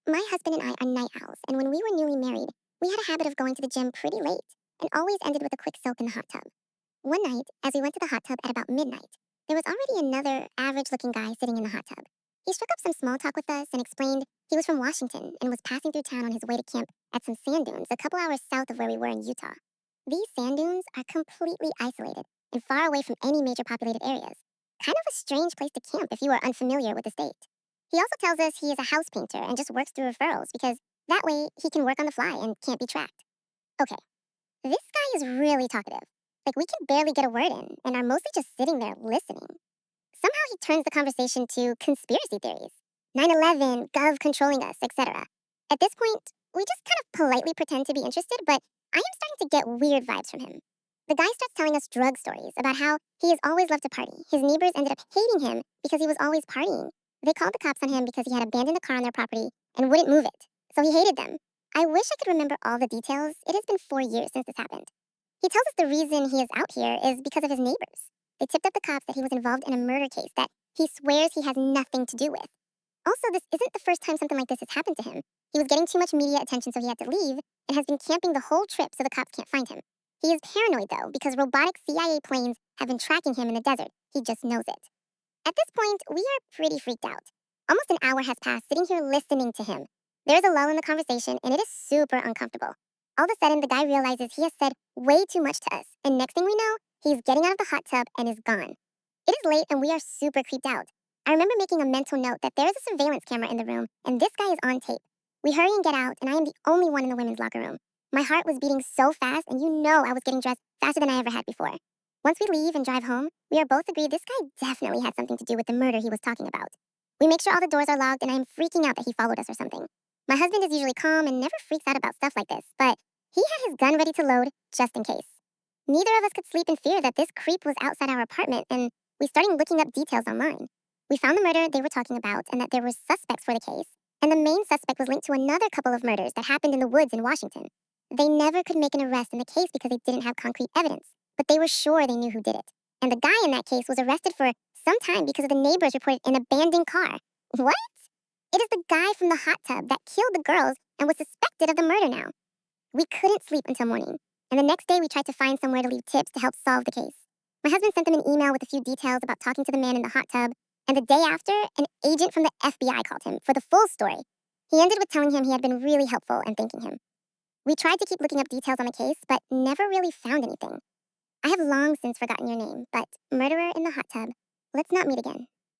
My husband and I are night owls, and when we were newly married, we had a habit of going to the gym pretty late and always ended with a quick soak in the hot tub. One night, as we went to the hot tub at about midnight, there was already another average looking guy sitting in the hot tub. He struck up some small talk with us and explained he was from Washington and was passing through town on his way to camp at some sand dunes a couple hours south of where we were in Utah. These sand dunes are completely isolated and far away from any major populated areas. Kind of a strange place to camp if you are unfamiliar with the state. He also tells us he is a house painter and just works through referrals because that way he can work on the fly and can't be tracked. Okay, this guy is really talkative. Like, we can barely get a word in and are mostly just sitting there listening. Somehow he turns the conversation to conspiracy theories 9/11, Gov controlling us, etc. At this point, we just kind of politely pretend to be interested, but I am starting to get weird vibes from him. The guy starts telling us drug stories about how he has always loved to party. His neighbors ended up hating him because he was always partying. They called the cops on him because he had abandoned a car on their property and wouldn't move it. So he hated them. I wish I could remember all the details. It has been 4 years since this happened. He tells us the reason he is out here is because of his neighbors. They tipped up the cops that he was involved in a murder case that he swears he has nothing to do with. Also, this isn't the first time something like this has happened to him. He was getting too much media attention, so he had to leave, and has been camping the whole trip so the cops can't find him. He is paranoid, though, because robotic CIA planes have been tracking him in the desert. He just knows it. At this point, we are pretty freaked out. Almost an hour has passed sitting here listening to him. There is a lull in the conversation, and it is super uncomfortable. All of a sudden, the guy realizes he has said way too much to us, and next thing we know, he's getting out of the hot tub and is gone. It is late, and we are super creeped out. I remember making a mental note that there is a surveillance camera in the room, and this guy is on tape. We hurry and get out, and I am the only one in the women's locker room. My heart was beating so fast, and you know I was getting dressed faster than I ever had before. Once we leave and drive home, we are both agreed this guy definitely had something to do with the murder he was talking about. We make sure all the doors are locked, and I am freaking out that he followed us or something. My husband is usually calm and never freaks out about stuff like this, but he had his gun ready to load just in case. Neither of us could sleep in fear that this creep was outside our apartment, and we started looking up details online. We found the murder they were talking about and that there were suspects for the case, and the main suspect was linked to another couple of murders that happened in the woods in Washington. They never could make an arrest in the case because they didn't have concrete evidence, but they were sure they knew who did it. And the guy in that case was arrested for some time because of the neighbors reported an abandoned car. What? It is the guy from the hot tub that killed the girls and was suspected of the murder now. We couldn't sleep until morning, and the next day we tried to find somewhere to leave tips to help solve the case. My husband sent them an email with a few details about talking to the man in the hot tub, and the day after, an agent from the FBI called him for the full story. He ended with telling him he had been really helpful and thanking him. We tried to keep looking up details on the case, but never really found anything. I have long since forgotten your name, but murderer in the hot tub, let's not meet again.